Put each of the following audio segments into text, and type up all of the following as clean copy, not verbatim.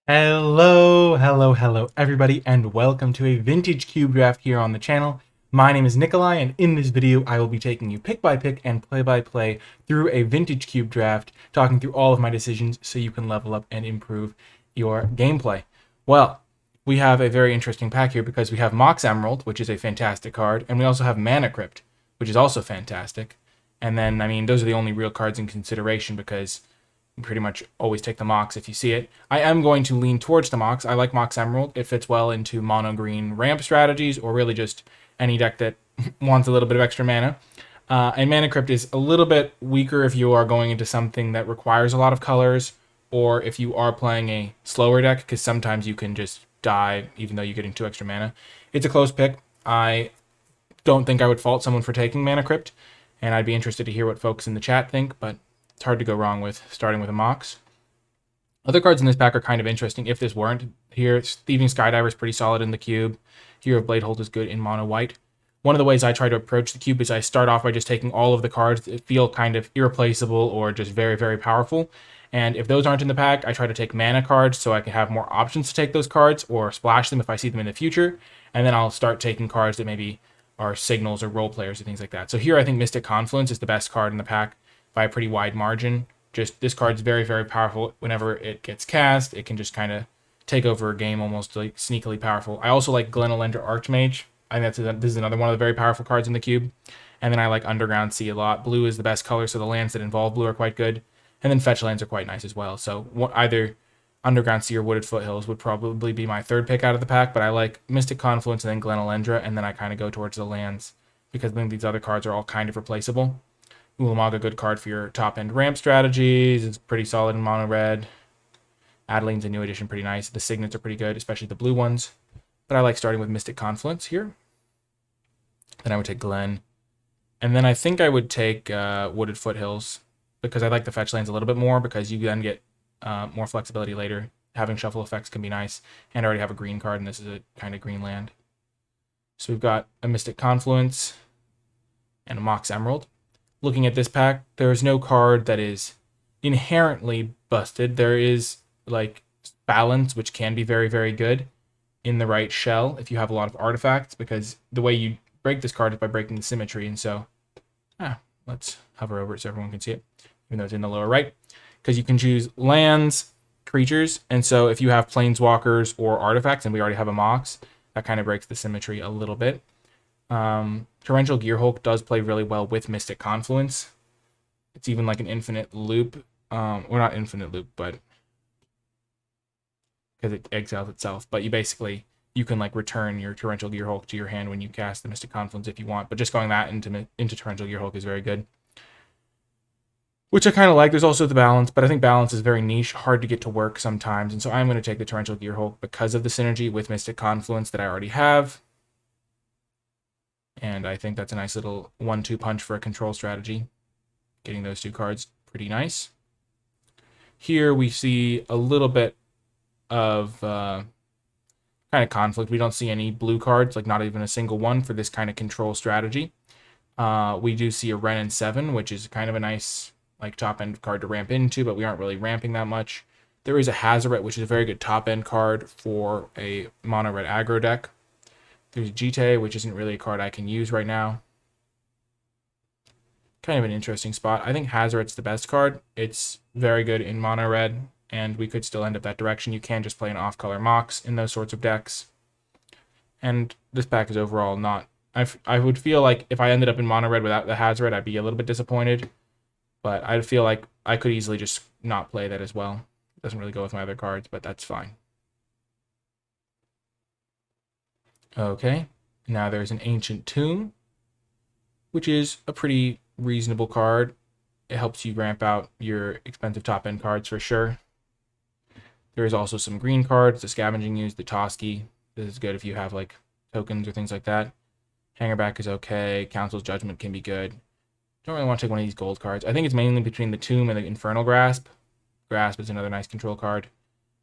Hello, everybody, and welcome to a vintage cube draft here on the channel. My name is Nikolai, and in this video, I will be taking you pick by pick and play by play through a vintage cube draft, talking through all of my decisions so you can level up and improve your gameplay. Well, we have a very interesting pack here because we have Mox Emerald, which is a fantastic card, and we also have Mana Crypt, which is also fantastic. And then, those are the only real cards in consideration because pretty much always take the Mox if you see it. I am going to lean towards the Mox. I like Mox Emerald. It fits well into mono green ramp strategies or really just any deck that wants a little bit of extra mana. And Mana Crypt is a little bit weaker if you are going into something that requires a lot of colors or if you are playing a slower deck because sometimes you can just die even though you're getting 2 extra mana. It's a close pick. I don't think I would fault someone for taking Mana Crypt, and I'd be interested to hear what folks in the chat think, but it's hard to go wrong with starting with a Mox. Other cards in this pack are kind of interesting if this weren't here. Thieving Skydiver is pretty solid in the cube. Hero of Bladehold is good in mono white. One of the ways I try to approach the cube is I start off by just taking all of the cards that feel kind of irreplaceable or just very, very powerful. And if those aren't in the pack, I try to take mana cards so I can have more options to take those cards or splash them if I see them in the future. And then I'll start taking cards that maybe are signals or role players or things like that. So here I think Mystic Confluence is the best card in the pack by a pretty wide margin. Just this card's very, very powerful. Whenever it gets cast, it can just kind of take over a game, almost like sneakily powerful. I also like Glenelendra Archmage. I think this is another one of the very powerful cards in the cube. And then I like Underground Sea a lot. Blue is the best color, so the lands that involve blue are quite good. And then fetch lands are quite nice as well. So either Underground Sea or Wooded Foothills would probably be my third pick out of the pack, but I like Mystic Confluence and then Glenelendra, and then I kind of go towards the lands because I think these other cards are all kind of replaceable. Ulamog, good card for your top-end ramp strategies. It's pretty solid in mono red. Adeline's a new addition, pretty nice. The signets are pretty good, especially the blue ones. But I like starting with Mystic Confluence here. Then I would take Glen. And then I think I would take Wooded Foothills because I like the fetch lands a little bit more because you then get more flexibility later. Having shuffle effects can be nice. And I already have a green card, and this is a kind of green land. So we've got a Mystic Confluence and a Mox Emerald. Looking at this pack, there is no card that is inherently busted. There is like balance, which can be very, very good in the right shell if you have a lot of artifacts, because the way you break this card is by breaking the symmetry. And so, let's hover over it so everyone can see it, even though it's in the lower right, because you can choose lands, creatures, and so if you have planeswalkers or artifacts, and we already have a Mox, that kind of breaks the symmetry a little bit. Torrential Gearhulk does play really well with Mystic Confluence. It's even like an infinite loop. Well, not infinite loop, but because it exiles itself. But you can like return your Torrential Gearhulk to your hand when you cast the Mystic Confluence if you want. But just going that into Torrential Gearhulk is very good, which I kind of like. There's also the balance, but I think balance is very niche, hard to get to work sometimes. And so I'm going to take the Torrential Gearhulk because of the synergy with Mystic Confluence that I already have. And I think that's a nice little 1-2 punch for a control strategy. Getting those 2 cards, pretty nice. Here we see a little bit of kind of conflict. We don't see any blue cards, like not even a single one for this kind of control strategy. We do see a Wrenn and 7, which is kind of a nice like top-end card to ramp into, but we aren't really ramping that much. There is a Hazoret, which is a very good top-end card for a mono-red aggro deck. There's Jite, which isn't really a card I can use right now. Kind of an interesting spot. I think Hazoret's the best card. It's very good in mono red, and we could still end up that direction. You can just play an off-color Mox in those sorts of decks. And this pack is overall not... I would feel like if I ended up in mono red without the Hazoret, I'd be a little bit disappointed. But I feel like I could easily just not play that as well. It doesn't really go with my other cards, but that's fine. Okay, now there's an Ancient Tomb, which is a pretty reasonable card. It helps you ramp out your expensive top-end cards for sure. There's also some green cards, the Scavenging Ooze, the Toski. This is good if you have like tokens or things like that. Hangerback is okay. Council's Judgment can be good. Don't really want to take one of these gold cards. I think it's mainly between the Tomb and the Infernal Grasp. Grasp is another nice control card.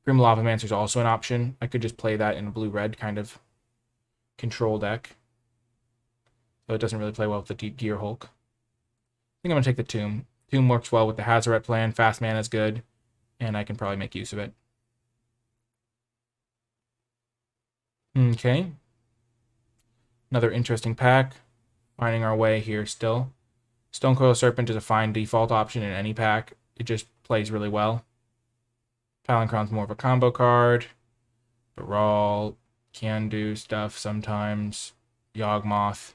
Grim Lavamancer is also an option. I could just play that in a blue-red kind of control deck. So it doesn't really play well with the Gearhulk. I think I'm going to take the Tomb. Tomb works well with the Hazoret plan. Fast mana is good, and I can probably make use of it. Okay. Another interesting pack. Finding our way here still. Stonecoil Serpent is a fine default option in any pack. It just plays really well. Palancron's more of a combo card. Baral can do stuff sometimes. Yawgmoth,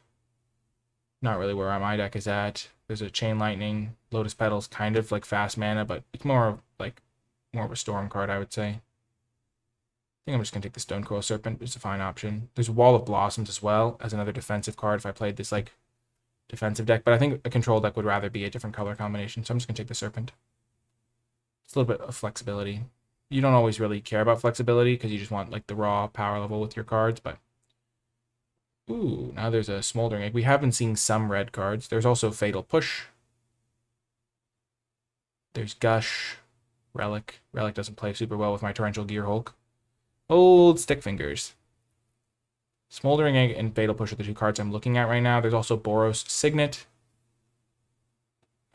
not really where my deck is at. There's a Chain Lightning. Lotus Petal's kind of like fast mana, but it's more of a storm card, I would say. I think I'm just going to take the Stonecoil Serpent. It's a fine option. There's Wall of Blossoms as well as another defensive card if I played this like defensive deck, but I think a control deck would rather be a different color combination, so I'm just going to take the Serpent. It's a little bit of flexibility. You don't always really care about flexibility because you just want like the raw power level with your cards, but ooh, now there's a Smoldering Egg. We have been seeing some red cards. There's also Fatal Push. There's Gush. Relic. Relic doesn't play super well with my Torrential Gear Hulk. Old Stick Fingers. Smoldering Egg and Fatal Push are the two cards I'm looking at right now. There's also Boros Signet.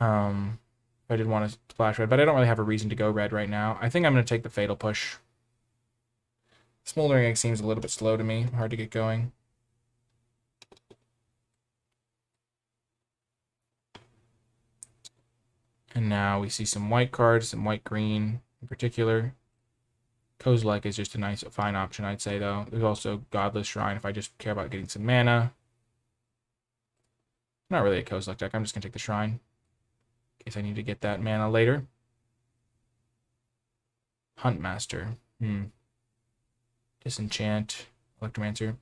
I did want to splash red, but I don't really have a reason to go red right now. I think I'm going to take the Fatal Push. Smoldering Egg seems a little bit slow to me. Hard to get going. And now we see some white cards, some white-green in particular. Kozilek is just a nice, fine option, I'd say, though. There's also Godless Shrine if I just care about getting some mana. Not really a Kozilek deck. I'm just going to take the Shrine in case I need to get that mana later. Huntmaster. Disenchant. Electromancer.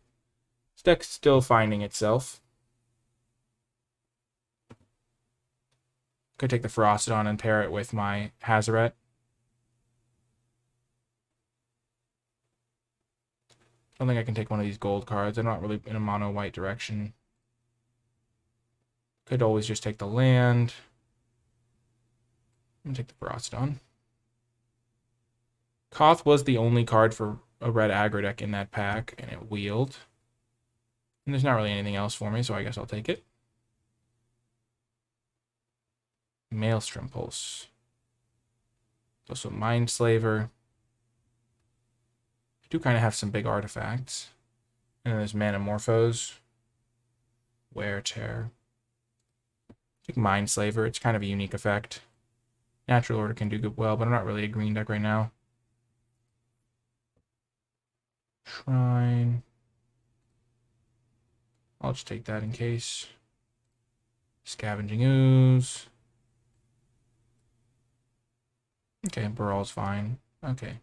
This deck's still finding itself. Could take the Ferocodon and pair it with my Hazoret. I don't think I can take one of these gold cards. I'm not really in a mono-white direction. Could always just take the land. I'm going to take the Ferocodon. Koth was the only card for a red aggro deck in that pack, and it wheeled. And there's not really anything else for me, so I guess I'll take it. Maelstrom Pulse. Also Mindslaver. I do kind of have some big artifacts. And then there's Manamorphose. Wear Tear. I think Mindslaver. It's kind of a unique effect. Natural Order can do good well, but I'm not really a green deck right now. Shrine. I'll just take that in case. Scavenging Ooze. Okay, Baral's fine. Okay.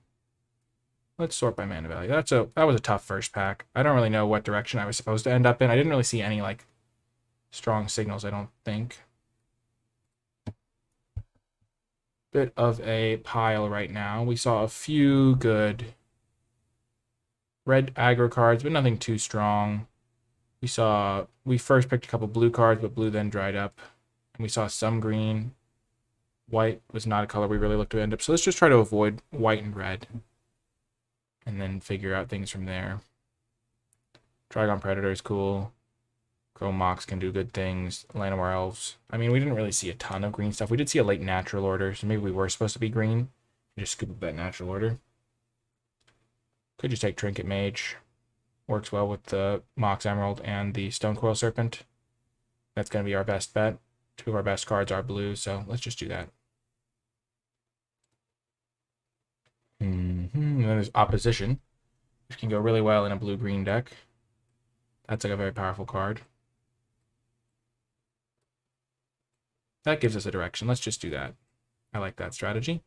Let's sort by mana value. That was a tough first pack. I don't really know what direction I was supposed to end up in. I didn't really see any like strong signals, I don't think. Bit of a pile right now. We saw a few good red aggro cards, but nothing too strong. We first picked a couple blue cards, but blue then dried up. And we saw some green. White was not a color we really looked to end up. So let's just try to avoid white and red. And then figure out things from there. Trigon Predator is cool. Chrome Mox can do good things. Llanowar Elves. I mean, we didn't really see a ton of green stuff. We did see a late Natural Order, so maybe we were supposed to be green. Just scoop up that Natural Order. Could just take Trinket Mage. Works well with the Mox Emerald and the Stonecoil Serpent. That's going to be our best bet. Two of our best cards are blue, so let's just do that. And then there's Opposition, which can go really well in a blue-green deck. That's like a very powerful card. That gives us a direction. Let's just do that. I like that strategy.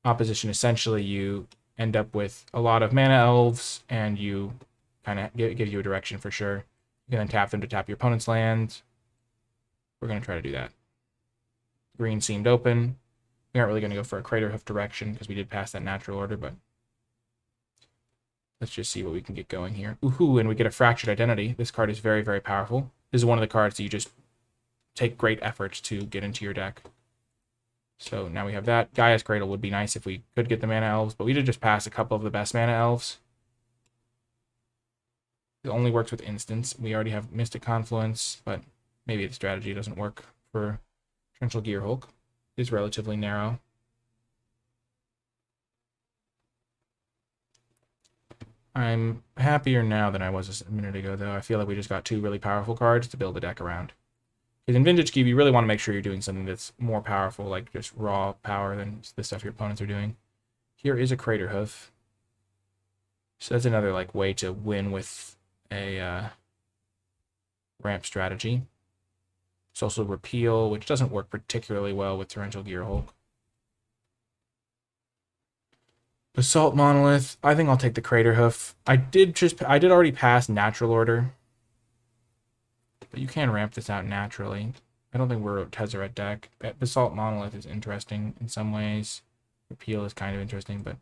Opposition, essentially, you end up with a lot of mana elves, and you kind of give you a direction for sure. You can then tap them to tap your opponent's lands. We're going to try to do that. Green seemed open. We aren't really going to go for a Crater Hoof direction because we did pass that Natural Order, but let's just see what we can get going here. Ooh, and we get a Fractured Identity. This card is very, very powerful. This is one of the cards that you just take great efforts to get into your deck. So now we have that. Gaia's Cradle would be nice if we could get the Mana Elves, but we did just pass a couple of the best Mana Elves. It only works with instants. We already have Mystic Confluence, but maybe the strategy doesn't work for Torrential Gear Hulk. It's relatively narrow. I'm happier now than I was a minute ago, though. I feel like we just got two really powerful cards to build a deck around. Because in Vintage Cube, you really want to make sure you're doing something that's more powerful, like just raw power than the stuff your opponents are doing. Here is a Crater Hoof. So that's another like way to win with a ramp strategy. It's also Repeal, which doesn't work particularly well with Torrential Gearhulk. Basalt Monolith. I think I'll take the Crater Hoof. I did already pass Natural Order. But you can ramp this out naturally. I don't think we're a Tezzeret deck. Basalt Monolith is interesting in some ways. Repeal is kind of interesting, but...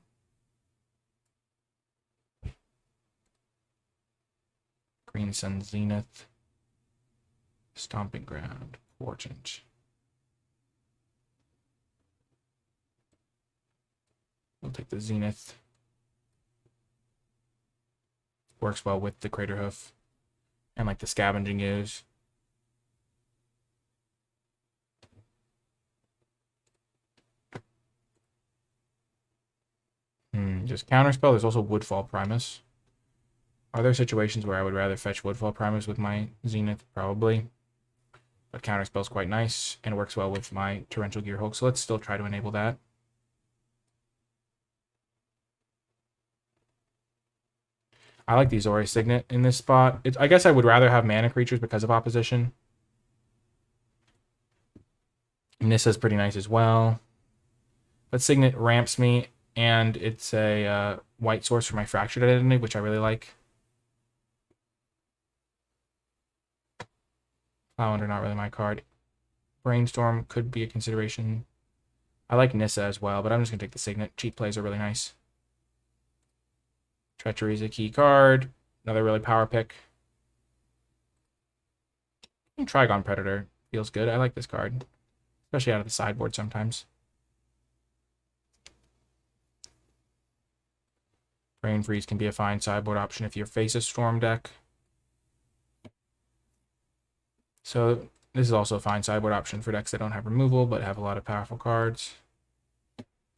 Green Sun Zenith. Stomping Ground. Portent. We'll take the Zenith. Works well with the Crater Hoof. And like the Scavenging Ooze. Just Counterspell. There's also Woodfall Primus. Are there situations where I would rather fetch Woodfall Primus with my Zenith? Probably. But Counterspell's quite nice and works well with my Torrential Gearhulk, so let's still try to enable that. I like the Azorius Signet in this spot. I guess I would rather have mana creatures because of opposition. Nissa's pretty nice as well. But Signet ramps me, and it's a white source for my Fractured Identity, which I really like. Plowlander, not really my card. Brainstorm could be a consideration. I like Nissa as well, but I'm just going to take the Signet. Cheap plays are really nice. Treachery is a key card. Another really power pick. Trigon Predator feels good. I like this card, especially out of the sideboard sometimes. Brain Freeze can be a fine sideboard option if you face a Storm deck. So this is also a fine sideboard option for decks that don't have removal but have a lot of powerful cards.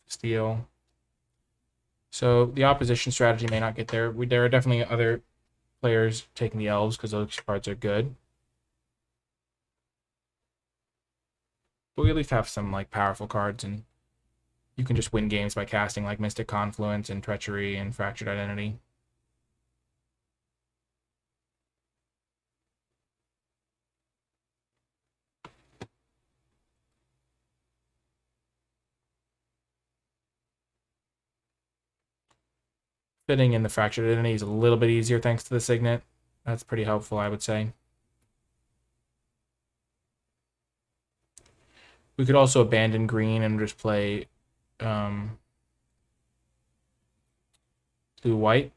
Steel. So the opposition strategy may not get there. There are definitely other players taking the Elves because those cards are good. But we at least have some like powerful cards, and you can just win games by casting like Mystic Confluence and Treachery and Fractured Identity. Fitting in the Fractured Identity is a little bit easier thanks to the Signet. That's pretty helpful, I would say. We could also abandon green and just play blue-white.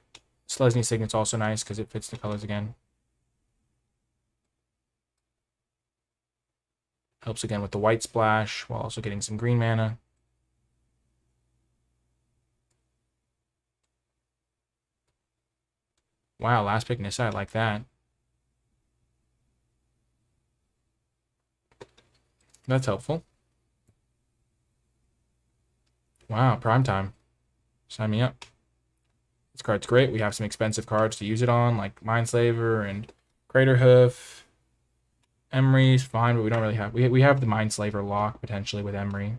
Selesny Signet's also nice because it fits the colors again. Helps again with the white splash while also getting some green mana. Wow, last pick Nissa, I like that. That's helpful. Wow, prime time. Sign me up. This card's great. We have some expensive cards to use it on, like Mindslaver and Crater Hoof. Emery's fine, but we don't really have... We have the Mindslaver lock, potentially, with Emery.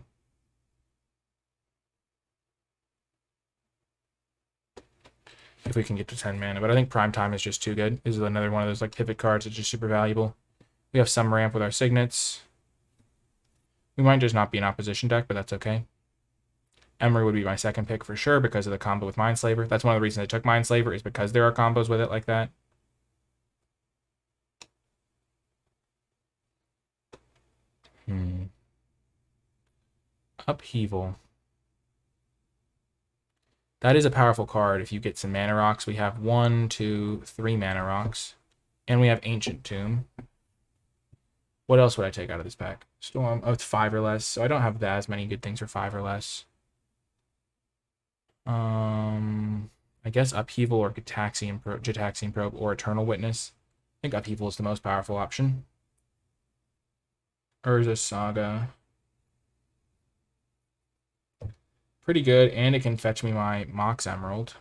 If we can get to 10 mana. But I think Prime Time is just too good. This is another one of those like pivot cards that's just super valuable. We have some ramp with our Signets. We might just not be an opposition deck, but that's okay. Emery would be my second pick for sure because of the combo with Mindslaver. That's one of the reasons I took Mindslaver, is because there are combos with it like that. Upheaval. That is a powerful card if you get some mana rocks. We have 1, 2, 3 mana rocks. And we have Ancient Tomb. What else would I take out of this pack? Storm. Oh, it's 5 or less. So I don't have as many good things for 5 or less. I guess Upheaval or Gitaxian Probe or Eternal Witness. I think Upheaval is the most powerful option. Urza Saga. Pretty good, and it can fetch me my Mox Emerald.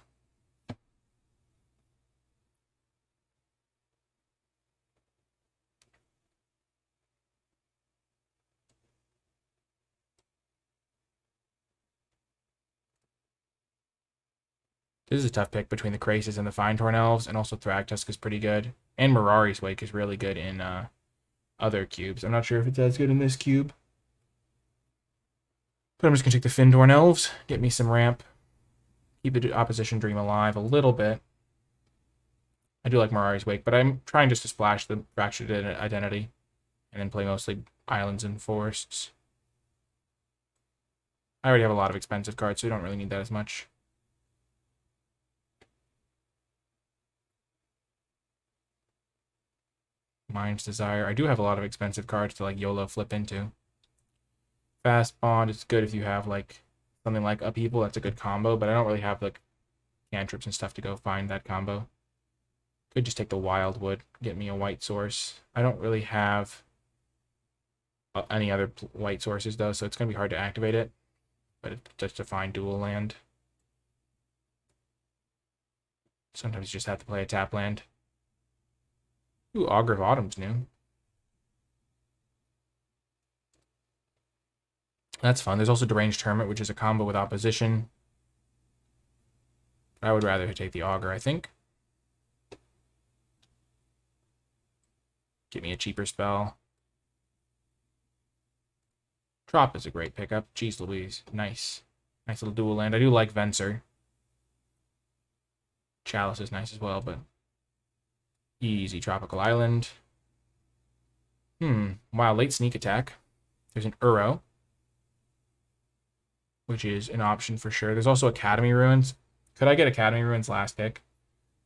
This is a tough pick between the Krasis and the Fine-Torn Elves, and also Thragtusk is pretty good. And Mirari's Wake is really good in other cubes. I'm not sure if it's as good in this cube. But I'm just going to take the Fin-Torn Elves, get me some ramp, keep the opposition dream alive a little bit. I do like Mirari's Wake, but I'm trying just to splash the Fractured Identity and then play mostly islands and forests. I already have a lot of expensive cards, so we don't really need that as much. Mind's Desire. I do have a lot of expensive cards to like YOLO flip into. Fast Bond is good if you have like something like Upheaval. That's a good combo, but I don't really have like cantrips and stuff to go find that combo. Could just take the Wildwood, get me a white source. I don't really have any other white sources though, so it's going to be hard to activate it. But it's just a fine dual land. Sometimes you just have to play a tap land. Ooh, Augur of Autumn's new. That's fun. There's also Deranged Hermit, which is a combo with opposition. I would rather take the Augur, I think. Get me a cheaper spell. Trop is a great pickup. Jeez Louise. Nice. Nice little dual land. I do like Venser. Chalice is nice as well, but easy Tropical Island. Wow, late sneak attack. There's an Uro, which is an option for sure. There's also Academy Ruins. Could I get Academy Ruins last pick?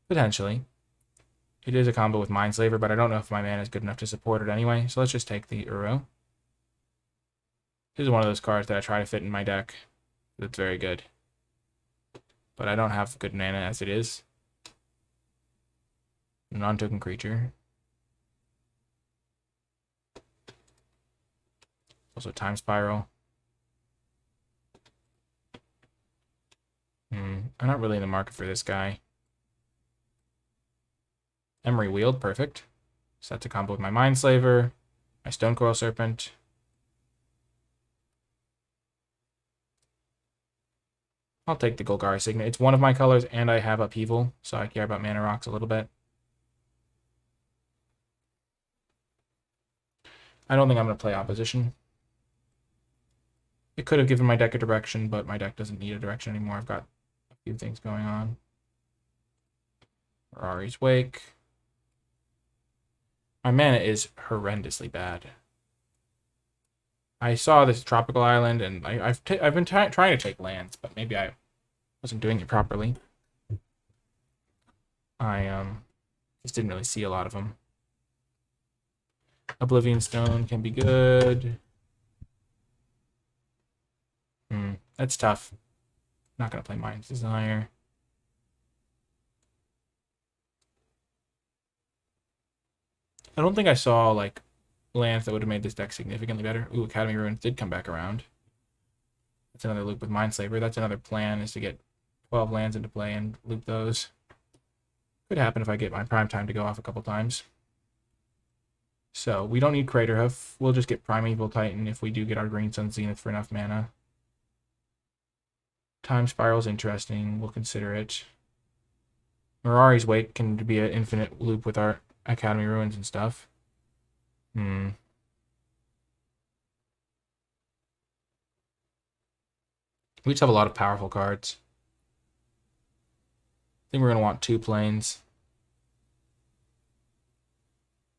Potentially. It is a combo with Mindslaver, but I don't know if my mana is good enough to support it anyway, so let's just take the Uro. This is one of those cards that I try to fit in my deck. That's very good. But I don't have good mana as it is. Non-token creature. Also Time Spiral. I'm not really in the market for this guy. Emery Wield, perfect. So that's a combo with my Mindslaver, my Stonecoil Serpent. I'll take the Golgari Signet. It's one of my colors, and I have Upheaval, so I care about mana rocks a little bit. I don't think I'm going to play opposition. It could have given my deck a direction, but my deck doesn't need a direction anymore. I've got a few things going on. Mirari's Wake. My mana is horrendously bad. I saw this Tropical Island, and I've been trying to take lands, but maybe I wasn't doing it properly. I just didn't really see a lot of them. Oblivion Stone can be good. That's tough. Not gonna play Mind's Desire. I don't think I saw like lands that would have made this deck significantly better. Ooh, Academy Ruins did come back around. That's another loop with Mindslaver. That's another plan, is to get 12 lands into play and loop those. Could happen if I get my prime time to go off a couple times. So we don't need Craterhoof. We'll just get Primeval Titan if we do get our Green Sun Zenith for enough mana. Time Spiral's interesting. We'll consider it. Mirari's Wake can be an infinite loop with our Academy Ruins and stuff. We just have a lot of powerful cards. I think we're going to want 2 planes.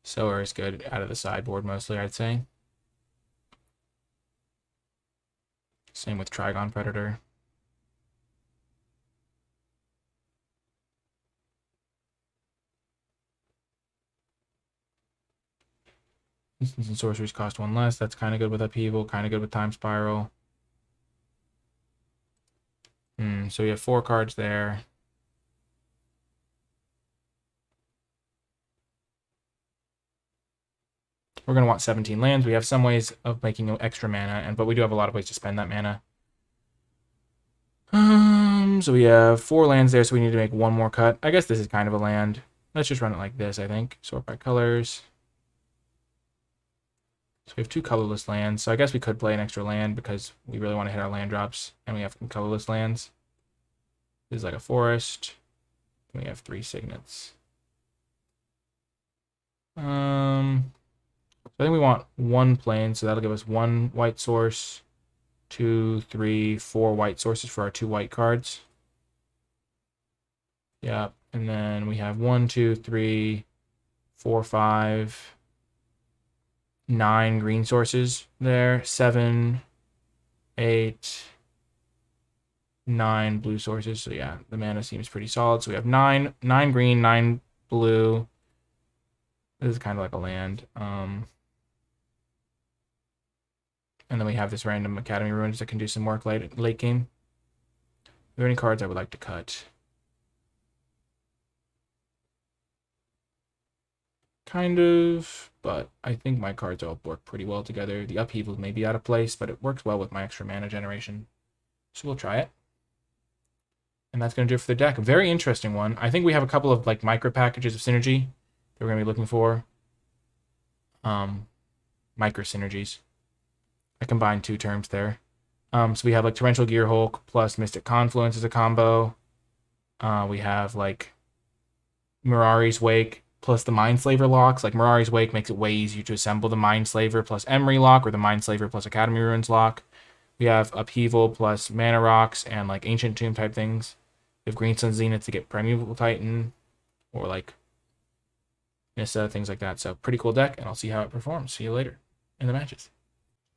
Sower is good out of the sideboard mostly, I'd say. Same with Trigon Predator. Instants and sorceries cost 1 less. That's kind of good with Upheaval, kind of good with Time Spiral. So we have 4 cards there. We're going to want 17 lands. We have some ways of making extra mana, but we do have a lot of ways to spend that mana. So we have 4 lands there, so we need to make 1 more cut. I guess this is kind of a land. Let's just run it like this, I think. Sort by colors. So we have 2 colorless lands. So I guess we could play an extra land because we really want to hit our land drops, and we have some colorless lands. This is like a forest. We have 3 signets. I think we want 1 plane, so that'll give us 1 white source, 2, 3, 4 white sources for our 2 white cards. Yep, and then we have 1, 2, 3, 4, 5, 9 green sources there, 7, 8, 9 blue sources. So yeah, the mana seems pretty solid. So we have 9 green, 9 blue. This is kind of like a land. And then we have this random Academy Ruins that can do some work late game. Are there any cards I would like to cut? Kind of, but I think my cards all work pretty well together. The upheaval may be out of place, but it works well with my extra mana generation. So we'll try it. And that's going to do it for the deck. A very interesting one. I think we have a couple of like micro packages of synergy that we're going to be looking for. Micro synergies. I combined 2 terms there. So we have like Torrential Gearhulk plus Mystic Confluence as a combo. We have like Mirari's Wake plus the Mindslaver locks. Like Mirari's Wake makes it way easier to assemble the Mindslaver plus Emery lock or the Mindslaver plus Academy Ruins lock. We have Upheaval plus Mana Rocks and like Ancient Tomb type things. We have Green Sun Zenith to get Primeval Titan or like Nissa, things like that. So pretty cool deck, and I'll see how it performs. See you later in the matches.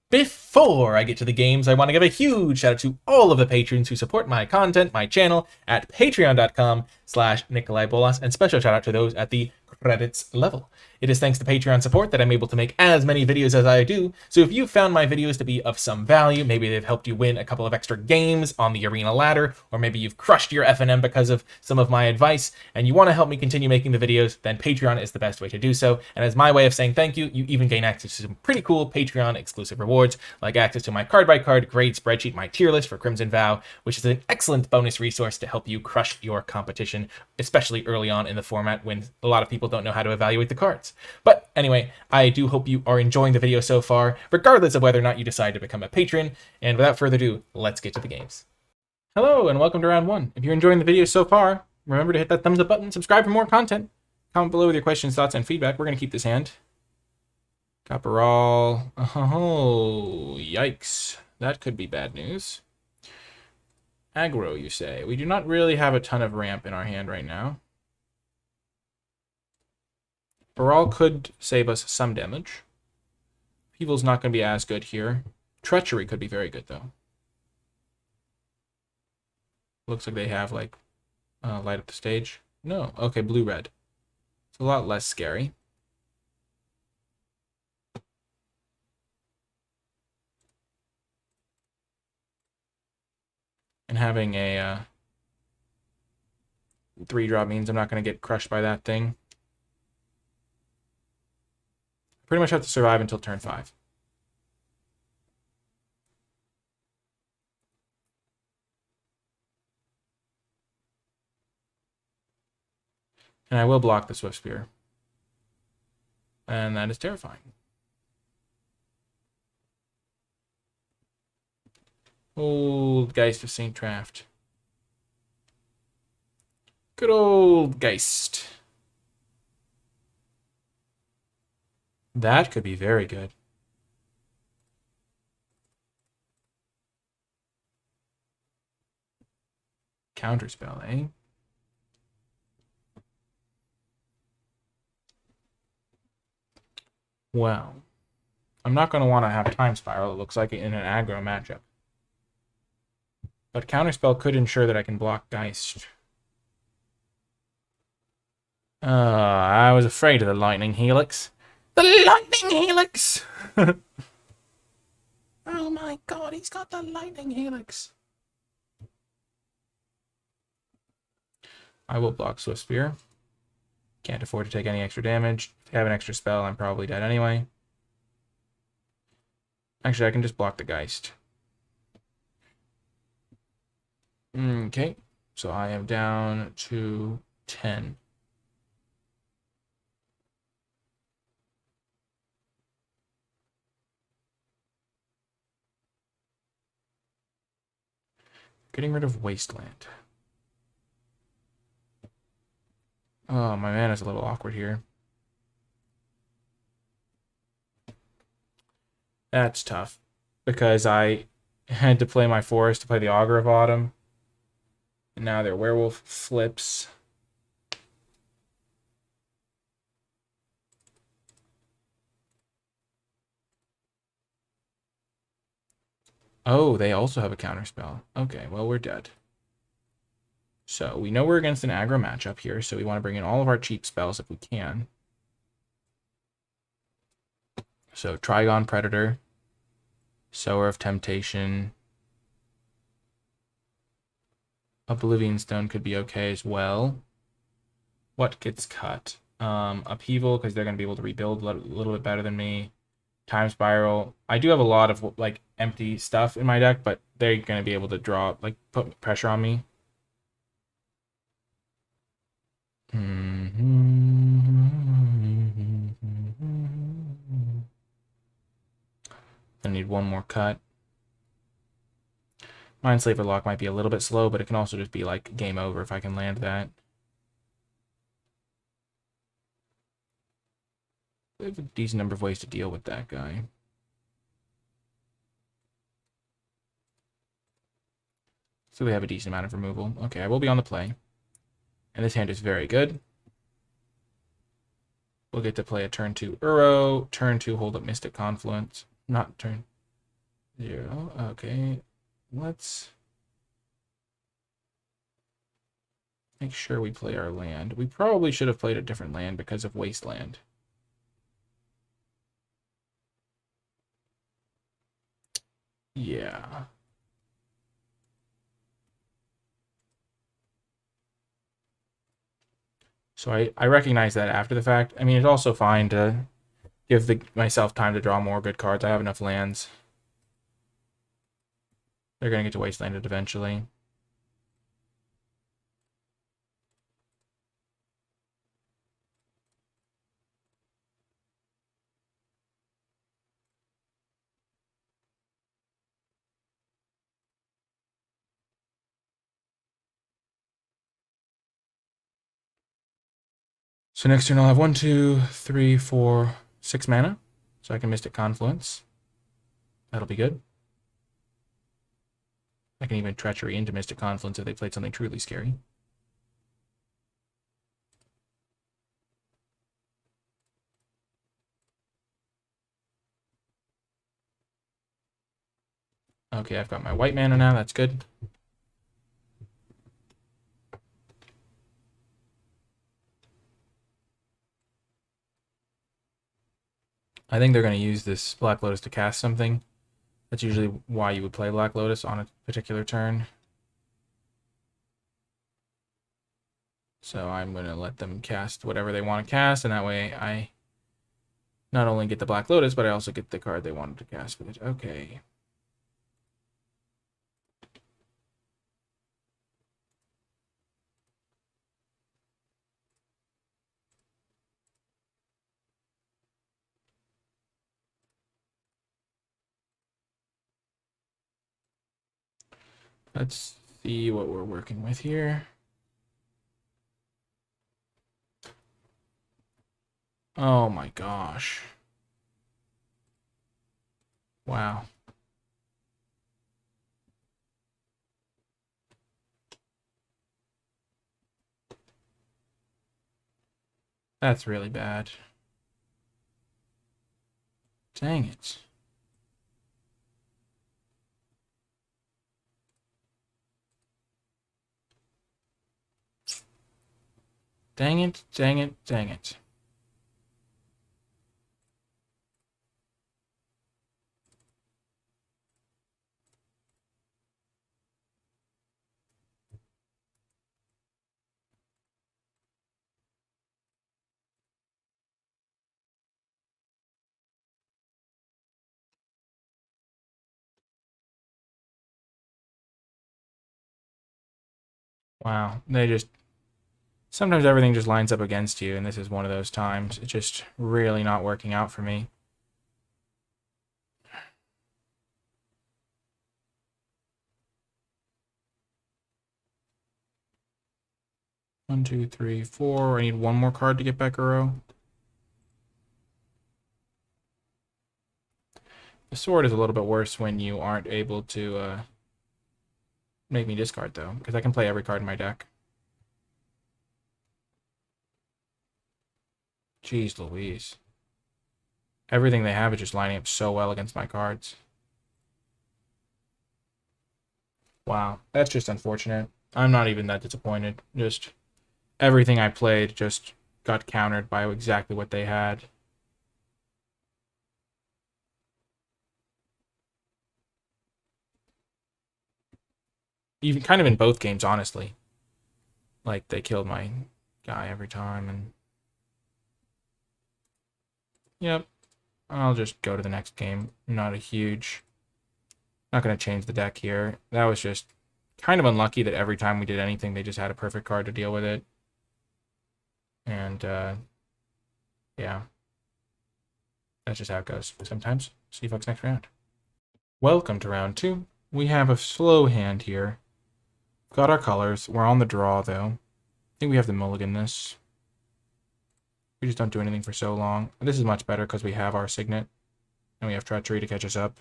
Before I get to the games, I want to give a huge shout out to all of the patrons who support my content, my channel, at patreon.com/NicolaiBolas, and special shout out to those at the credits level. It is thanks to Patreon support that I'm able to make as many videos as I do, so if you found my videos to be of some value, maybe they've helped you win a couple of extra games on the arena ladder, or maybe you've crushed your FNM because of some of my advice, and you want to help me continue making the videos, then Patreon is the best way to do so, and as my way of saying thank you, you even gain access to some pretty cool Patreon exclusive rewards, like access to my card-by-card grade spreadsheet, my tier list for Crimson Vow, which is an excellent bonus resource to help you crush your competition, especially early on in the format when a lot of people don't know how to evaluate the cards. But anyway, I do hope you are enjoying the video so far, regardless of whether or not you decide to become a patron, and without further ado, let's get to the games. Hello, and welcome to round 1. If you're enjoying the video so far, remember to hit that thumbs up button, subscribe for more content, comment below with your questions, thoughts, and feedback. We're going to keep this hand. Caporal. Oh, yikes. That could be bad news. Aggro, you say. We do not really have a ton of ramp in our hand right now. Baral could save us some damage. Evil's not going to be as good here. Treachery could be very good, though. Looks like they have, like, light up the stage. No. Okay, blue-red. It's a lot less scary. And having a 3-drop means I'm not going to get crushed by that thing. Pretty much have to survive until turn 5. And I will block the Swift Spear. And that is terrifying. Old Geist of St. Traft. Good old Geist. That could be very good. Counterspell, eh? Well, I'm not going to want to have Time Spiral, it looks like, in an aggro matchup. But Counterspell could ensure that I can block Geist. I was afraid of the Lightning Helix. The Lightning Helix! Oh my god, he's got the Lightning Helix. I will block Swift Spear. Can't afford to take any extra damage. If I have an extra spell, I'm probably dead anyway. Actually, I can just block the Geist. Okay, so I am down to 10. Getting rid of Wasteland. Oh, my mana's a little awkward here. That's tough. Because I had to play my forest to play the Augur of Autumn. And now their werewolf flips. Oh, they also have a counterspell. Okay, well, we're dead. So we know we're against an aggro matchup here, so we want to bring in all of our cheap spells if we can. So Trigon Predator, Sower of Temptation, Oblivion Stone could be okay as well. What gets cut? Upheaval, because they're going to be able to rebuild a little bit better than me. Time Spiral. I do have a lot of like empty stuff in my deck, but they're going to be able to draw, like, put pressure on me. I need one more cut. Mindslaver Lock might be a little bit slow, but it can also just be like game over if I can land that. I have a decent number of ways to deal with that guy. So we have a decent amount of removal. Okay, I will be on the play. And this hand is very good. We'll get to play a turn 2 Uro, turn 2 hold up Mystic Confluence. Not turn 0. Okay, let's make sure we play our land. We probably should have played a different land because of Wasteland. Yeah. So I recognize that after the fact. I mean, it's also fine to give myself time to draw more good cards. I have enough lands. They're going to get to Wasteland it eventually. So next turn I'll have 1, 2, 3, 4, 6 mana. So I can Mystic Confluence. That'll be good. I can even Treachery into Mystic Confluence if they played something truly scary. Okay, I've got my white mana now. That's good. I think they're going to use this Black Lotus to cast something. That's usually why you would play Black Lotus on a particular turn. So I'm going to let them cast whatever they want to cast, and that way I not only get the Black Lotus, but I also get the card they wanted to cast with it. Okay. Let's see what we're working with here. Oh my gosh. Wow. That's really bad. Dang it. Dang it, dang it, dang it. Wow. Sometimes everything just lines up against you, and this is one of those times. It's just really not working out for me. 1, 2, 3, 4. I need one more card to get back a row. The sword is a little bit worse when you aren't able to make me discard, though, because I can play every card in my deck. Jeez Louise. Everything they have is just lining up so well against my cards. Wow, that's just unfortunate. I'm not even that disappointed. Just everything I played just got countered by exactly what they had. Even kind of in both games, honestly. Like, they killed my guy every time, and... Yep. I'll just go to the next game. Not going to change the deck here. That was just kind of unlucky that every time we did anything, they just had a perfect card to deal with it. And, yeah. That's just how it goes sometimes. See you folks next round. Welcome to round 2. We have a slow hand here. Got our colors. We're on the draw, though. I think we have to mulligan this. We just don't do anything for so long. This is much better because we have our signet. And we have treachery to catch us up.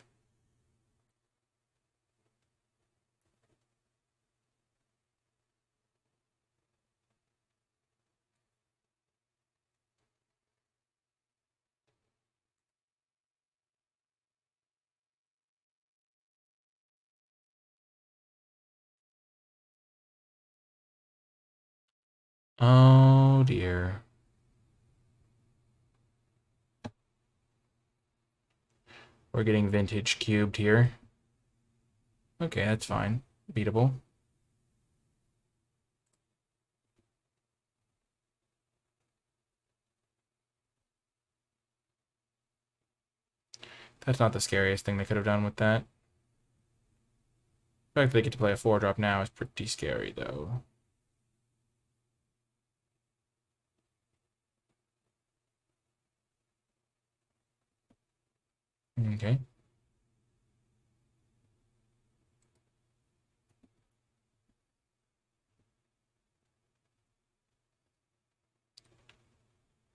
Oh, dear. We're getting vintage cubed here. Okay, that's fine. Beatable. That's not the scariest thing they could have done with that. The fact that they get to play a 4-drop now is pretty scary, though. Okay.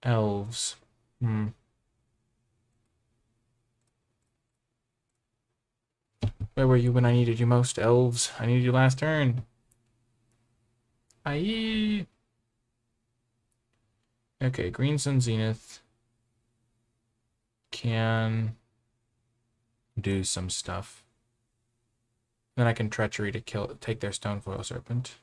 Elves. Where were you when I needed you most, elves? I needed you last turn. Aye. Okay, Green Sun Zenith can do some stuff. Then I can treachery to take their Stonefoil Serpent.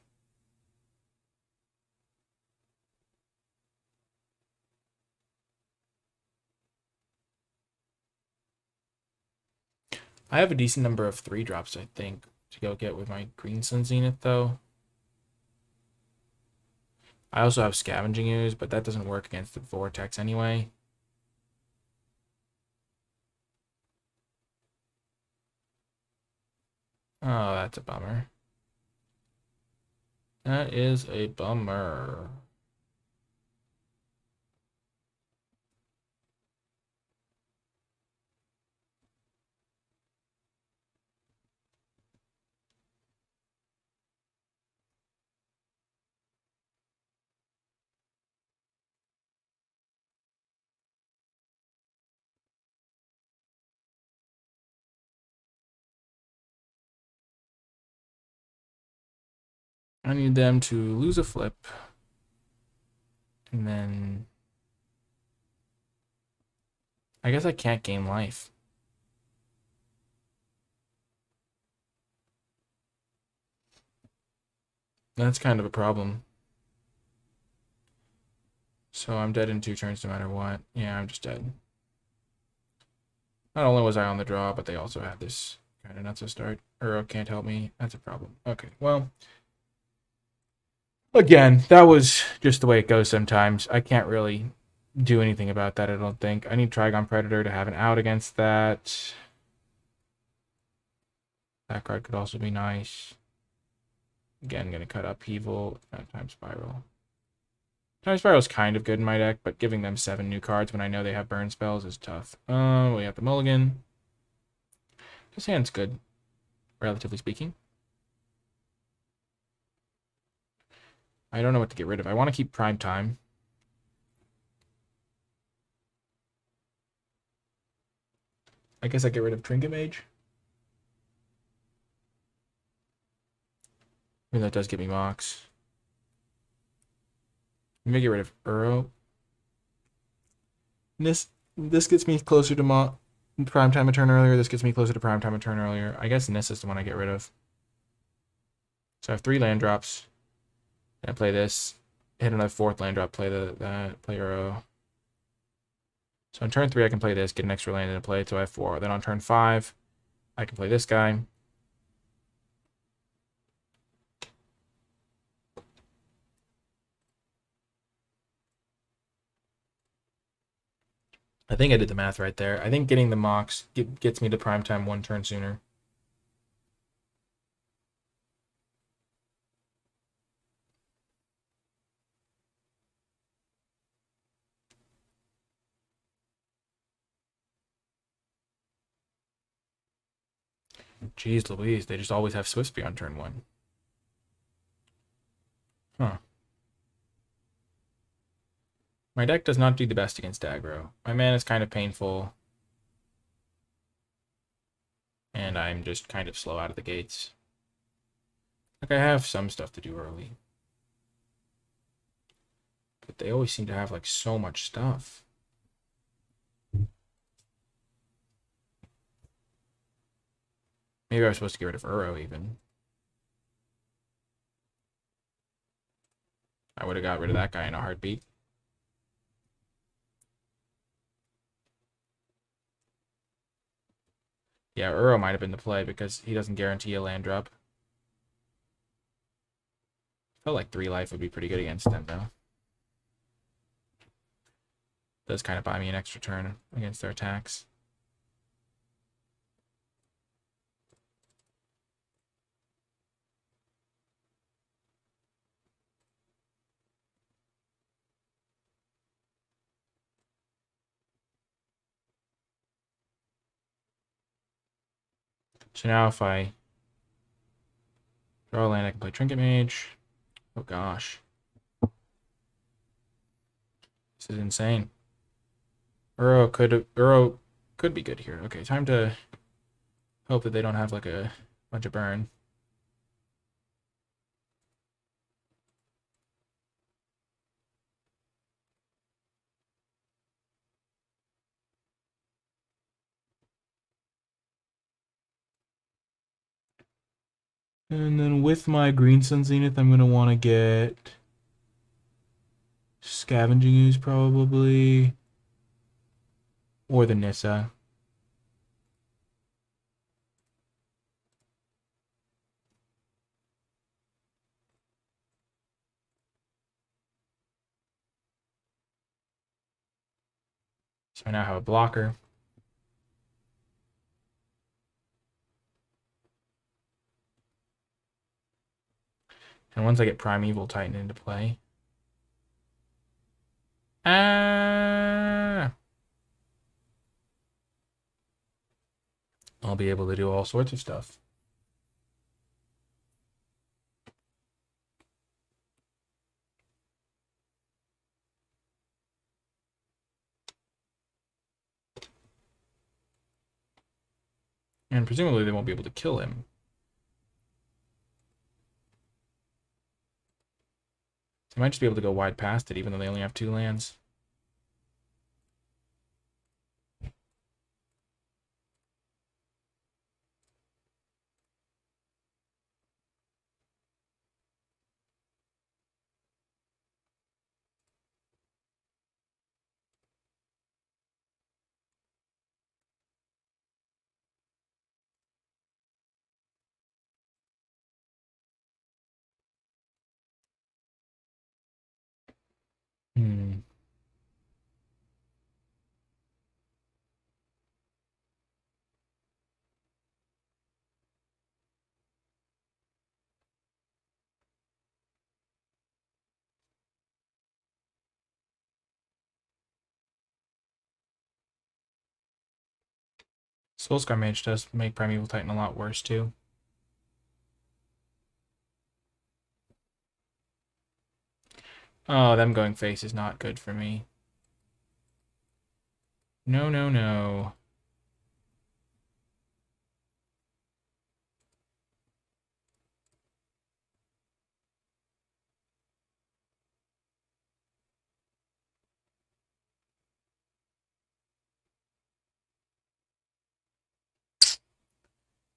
I have a decent number of 3-drops, I think, to go get with my Green Sun Zenith, though. I also have Scavenging Ooze, but that doesn't work against the Vortex anyway. Oh, that's a bummer. That is a bummer. I need them to lose a flip. And then... I guess I can't gain life. That's kind of a problem. So I'm dead in 2 turns no matter what. Yeah, I'm just dead. Not only was I on the draw, but they also had this kind of nuts to start. Uro can't help me. That's a problem. Okay, well... Again, that was just the way it goes sometimes. I can't really do anything about that, I don't think. I need Trigon Predator to have an out against that. That card could also be nice. Again, going to cut Upheaval. Time Spiral. Time Spiral is kind of good in my deck, but giving them 7 new cards when I know they have burn spells is tough. We have the mulligan. This hand's good, relatively speaking. I don't know what to get rid of. I want to keep Prime Time. I guess I get rid of Trinket Mage. I mean, that does get me Mox. Maybe get rid of Uro. This gets me closer to Prime Time a turn earlier. This gets me closer to Prime Time a turn earlier. I guess Nis is the one I get rid of. So I have 3 land drops. And I play this. Hit another 4th land drop. Play that. Play Uro. So on turn 3, I can play this, get an extra land into play, so I have 4. Then on turn 5, I can play this guy. I think I did the math right there. I think getting the Mox gets me to Prime Time 1 turn sooner. Jeez Louise, they just always have Swiftspear on turn 1. Huh. My deck does not do the best against aggro. My mana is kind of painful. And I'm just kind of slow out of the gates. Like, I have some stuff to do early. But they always seem to have, like, so much stuff. Maybe I was supposed to get rid of Uro, even. I would have got rid of that guy in a heartbeat. Yeah, Uro might have been the play because he doesn't guarantee a land drop. Felt like 3 life would be pretty good against them, though. Does kind of buy me an extra turn against their attacks. So now if I draw a land, I can play Trinket Mage. Oh gosh. This is insane. Uro could be good here. Okay, time to hope that they don't have like a bunch of burn. And then with my Green Sun Zenith, I'm going to want to get Scavenging Ooze probably. Or the Nissa. So I now have a blocker. And once I get Primeval Titan into play. I'll be able to do all sorts of stuff. And presumably they won't be able to kill him. They might just be able to go wide past it, even though they only have 2 lands. Hmm. Soulscar Mage does make Primeval Titan a lot worse, too. Oh, them going face is not good for me. No, no, no.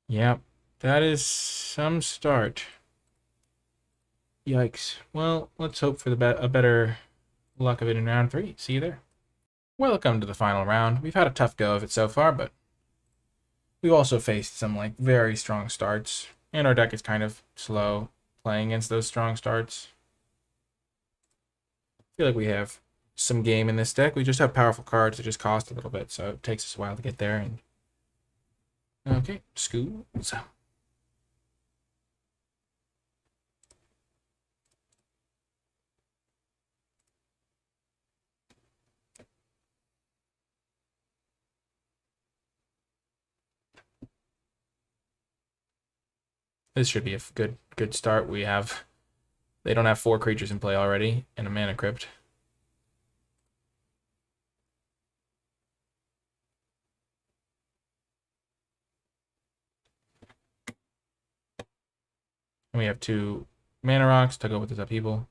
Yep, that is some start. Yikes. Well, let's hope for a better luck of it in round 3. See you there. Welcome to the final round. We've had a tough go of it so far, but we've also faced some like very strong starts, and our deck is kind of slow playing against those strong starts. I feel like we have some game in this deck. We just have powerful cards that just cost a little bit, so it takes us a while to get there. And okay, schools. This should be a good start. They don't have 4 creatures in play already and a mana crypt. And we have 2 mana rocks to go with this upheaval.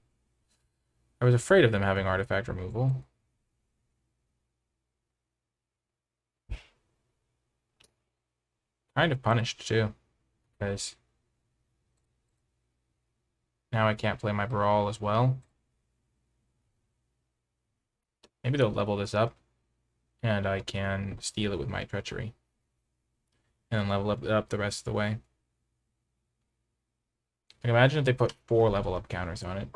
I was afraid of them having artifact removal. Kind of punished too, because now I can't play my Brawl as well. Maybe they'll level this up, and I can steal it with my Treachery. And then level up the rest of the way. Like, imagine if they put 4 level up counters on it.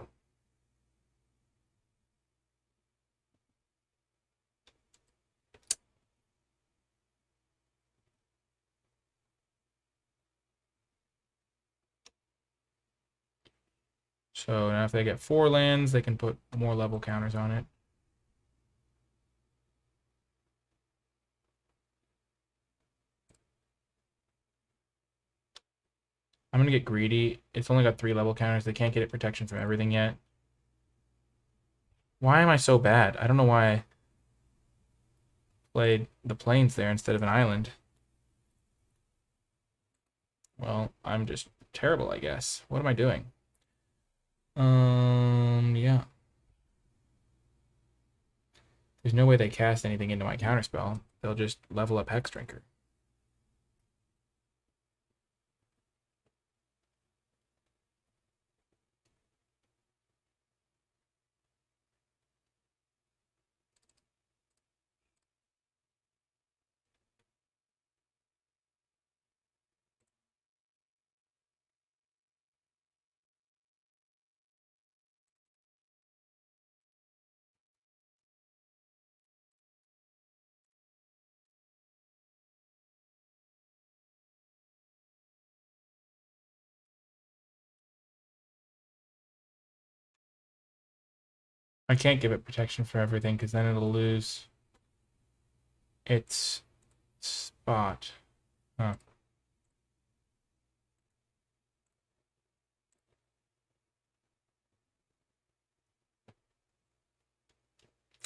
So now if they get 4 lands, they can put more level counters on it. I'm going to get greedy. It's only got 3 level counters. They can't get it protection from everything yet. Why am I so bad? I don't know why I played the plains there instead of an island. Well, I'm just terrible, I guess. What am I doing? Yeah. There's no way they cast anything into my counterspell. They'll just level up Hex Drinker. I can't give it protection for everything because then it'll lose its spot. Huh.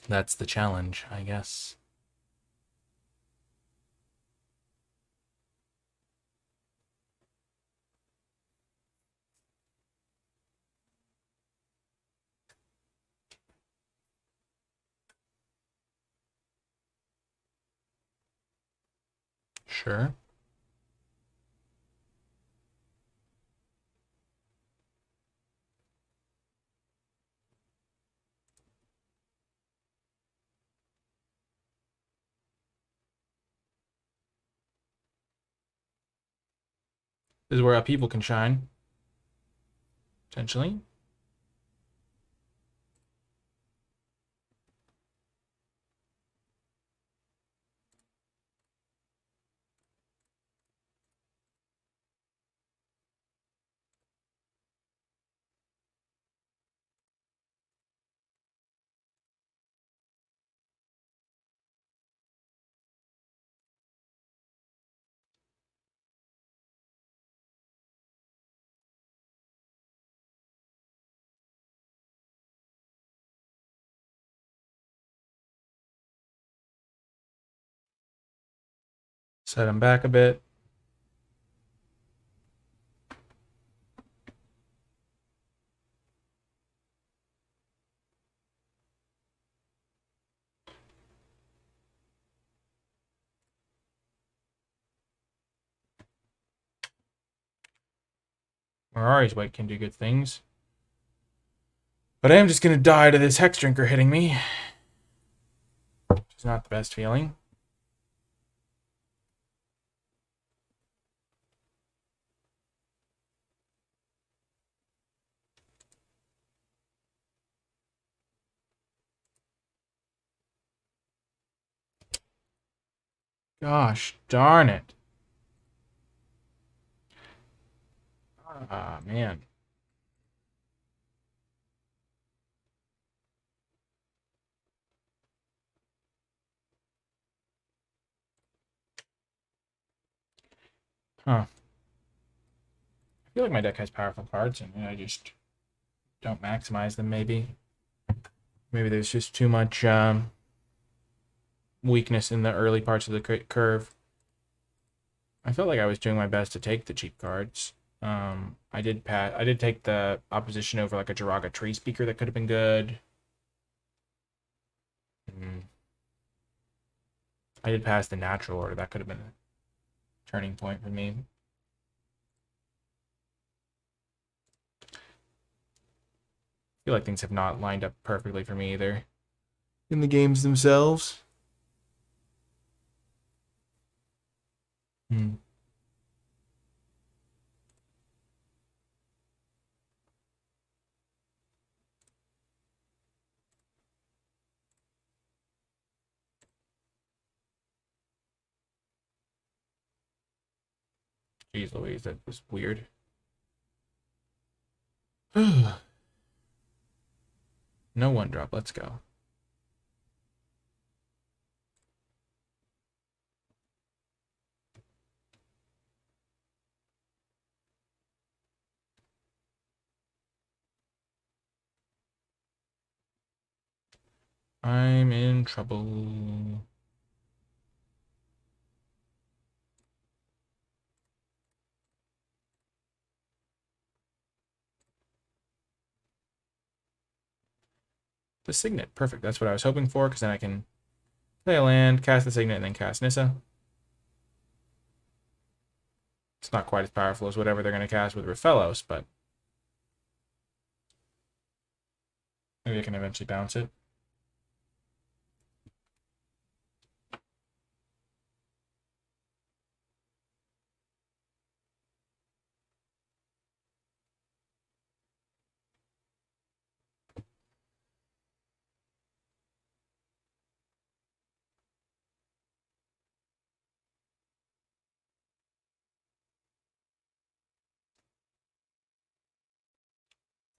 That's the challenge, I guess. Sure. This is where people can shine, potentially. Set him back a bit. Mirari's Weight can do good things. But I am just going to die to this Hex Drinker hitting me. Which is not the best feeling. Gosh darn it. Ah, man. Huh. I feel like my deck has powerful cards, and I just don't maximize them, maybe. Maybe there's just too much weakness in the early parts of the curve. I felt like I was doing my best to take the cheap cards. I did take the opposition over like a Jiraga Tree Speaker that could have been good. I did pass the natural order. That could have been a turning point for me. I feel like things have not lined up perfectly for me either in the games themselves. Jeez Louise, that was weird. No one drop. Let's go. I'm in trouble. The Signet. Perfect. That's what I was hoping for, because then I can play a land, cast the Signet, and then cast Nissa. It's not quite as powerful as whatever they're going to cast with Rafellos, but maybe I can eventually bounce it.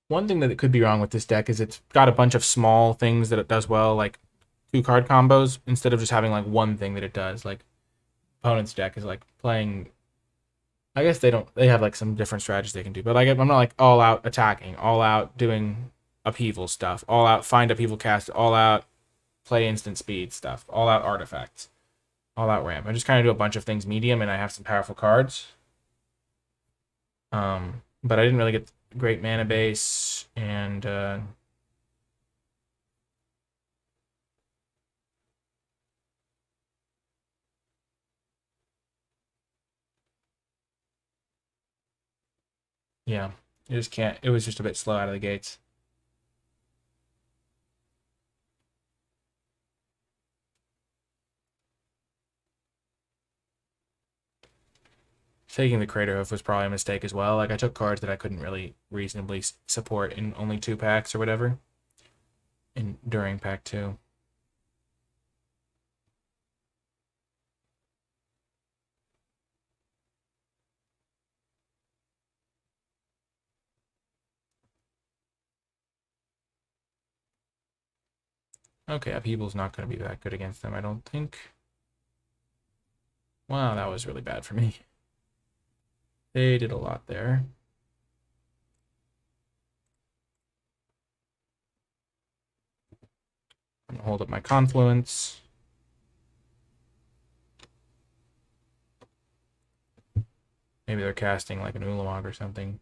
One thing that it could be wrong with this deck is it's got a bunch of small things that it does well, like 2-card combos, instead of just having like one thing that it does. Like opponent's deck is like playing. I guess they have like some different strategies they can do, but like I'm not like all out attacking, all out doing upheaval stuff, all out find upheaval cast, all out play instant speed stuff, all out artifacts, all out ramp. I just kind of do a bunch of things medium, and I have some powerful cards. But I didn't really get great mana base, and yeah, you just can't. It was just a bit slow out of the gates. Taking the Crater Hoof was probably a mistake as well. Like I took cards that I couldn't really reasonably support in only 2 packs or whatever. During pack 2. Okay, Upheaval's not going to be that good against them, I don't think. Wow, that was really bad for me. They did a lot there. I'm going to hold up my Confluence. Maybe they're casting like an Ulamog or something.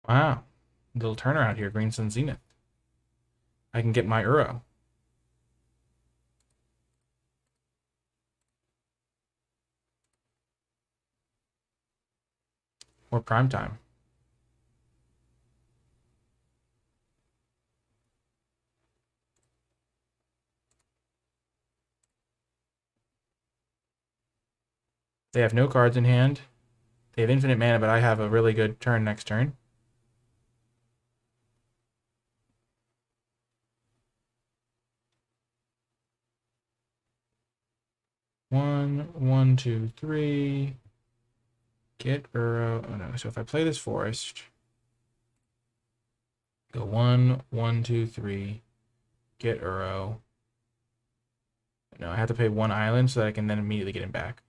Wow. Little turnaround here, Green Sun Zenith. I can get my Uro. Or prime time. They have no cards in hand. They have infinite mana, but I have a really good turn next turn. One, two, three. Get Uro. Oh no. So if I play this forest, go 1, 2, 3. Get Uro. No, I have to pay one island so that I can then immediately get him back.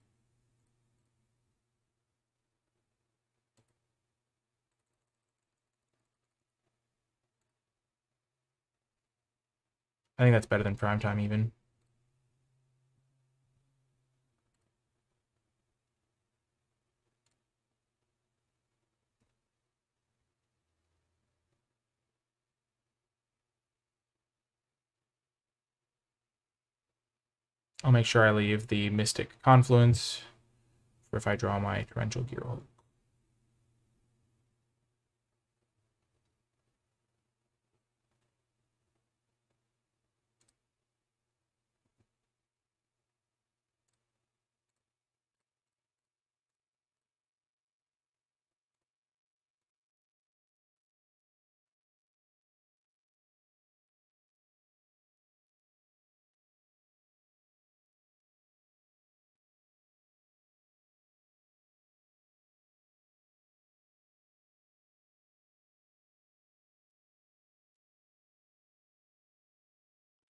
I think that's better than prime time even. I'll make sure I leave the Mystic Confluence for if I draw my Torrential Gearhulk.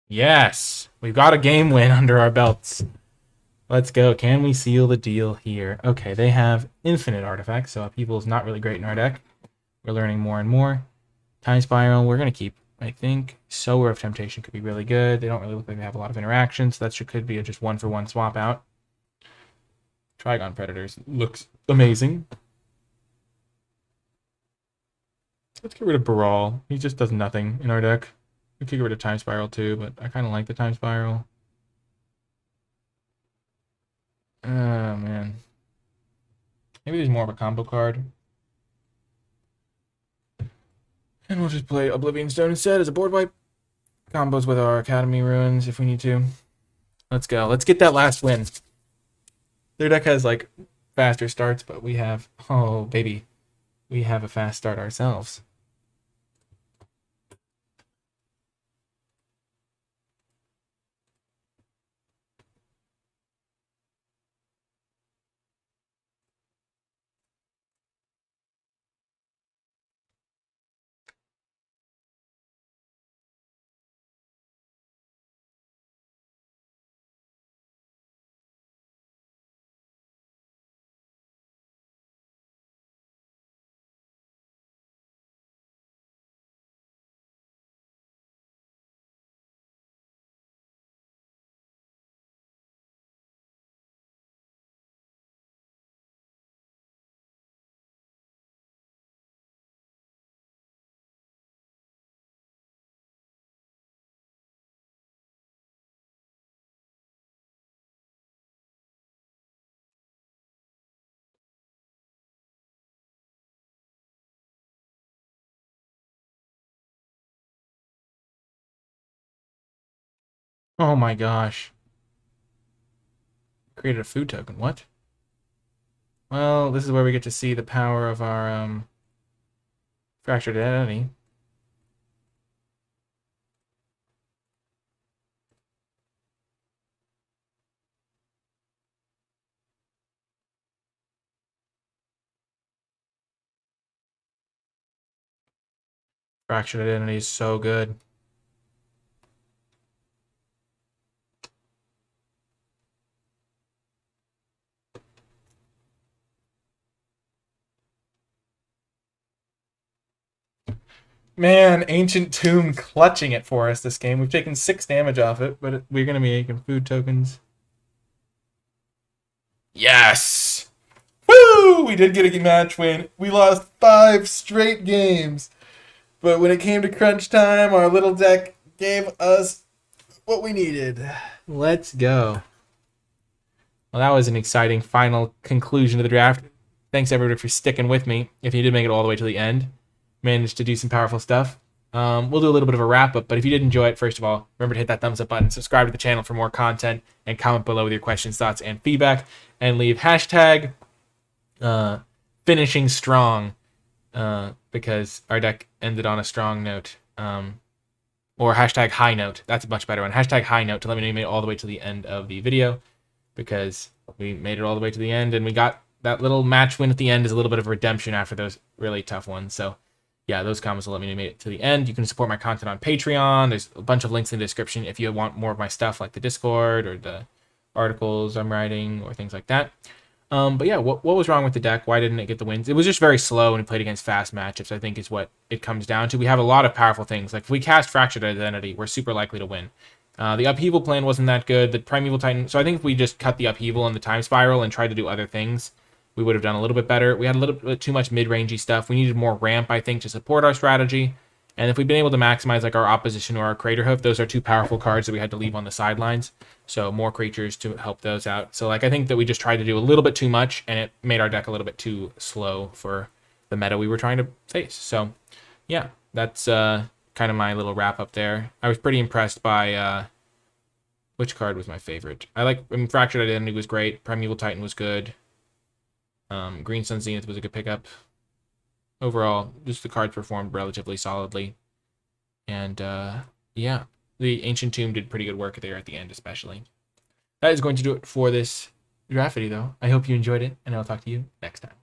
Yes! We've got a game win under our belts. Let's go. Can we seal the deal here? Okay, they have infinite artifacts, so Upheaval is not really great in our deck. We're learning more and more. Time Spiral, we're going to keep, I think. Sower of Temptation could be really good. They don't really look like they have a lot of interactions, so that could be a just one-for-one swap out. Trigon Predators looks amazing. Let's get rid of Baral. He just does nothing in our deck. We could get rid of Time Spiral too, but I kind of like the Time Spiral. Oh, man. Maybe there's more of a combo card. And we'll just play Oblivion Stone instead as a board wipe. Combos with our Academy Ruins if we need to. Let's go. Let's get that last win. Their deck has, like, faster starts, but we have... Oh, baby. We have a fast start ourselves. Oh my gosh. Created a food token. What? Well, this is where we get to see the power of our fractured identity. Fractured Identity is so good. Man, Ancient Tomb clutching it for us this game. We've taken 6 damage off it, but we're going to be making food tokens. Yes! Woo! We did get a match win. We lost 5 straight games. But when it came to crunch time, our little deck gave us what we needed. Let's go. Well, that was an exciting final conclusion to the draft. Thanks, everybody, for sticking with me. If you did make it all the way to the end, managed to do some powerful stuff. We'll do a little bit of a wrap-up, but if you did enjoy it, first of all, remember to hit that thumbs up button, subscribe to the channel for more content, and comment below with your questions, thoughts, and feedback, and leave hashtag finishing strong, because our deck ended on a strong note, or hashtag high note. That's a much better one. Hashtag high note to let me know you made it all the way to the end of the video, because we made it all the way to the end, and we got that little match win at the end is a little bit of redemption after those really tough ones. So yeah, those comments will let me know you made it to the end. You can support my content on Patreon. There's a bunch of links in the description if you want more of my stuff, like the Discord or the articles I'm writing or things like that. But yeah, what was wrong with the deck? Why didn't it get the wins? It was just very slow when we played against fast matchups, I think is what it comes down to. We have a lot of powerful things. Like if we cast Fractured Identity, we're super likely to win. The Upheaval plan wasn't that good. The Primeval Titan... So I think if we just cut the Upheaval and the Time Spiral and tried to do other things, we would have done a little bit better. We had a little bit too much mid-rangey stuff. We needed more ramp, I think, to support our strategy. And if we'd been able to maximize like our Opposition or our Crater Hoof, those are 2 powerful cards that we had to leave on the sidelines. So more creatures to help those out. So like I think that we just tried to do a little bit too much, and it made our deck a little bit too slow for the meta we were trying to face. So yeah, that's kind of my little wrap up there. I was pretty impressed by which card was my favorite. I mean, Fractured Identity was great. Primeval Titan was good. Green Sun Zenith was a good pickup. Overall, just the cards performed relatively solidly. And yeah, the Ancient Tomb did pretty good work there at the end, especially. That is going to do it for this draft video, though. I hope you enjoyed it, and I'll talk to you next time.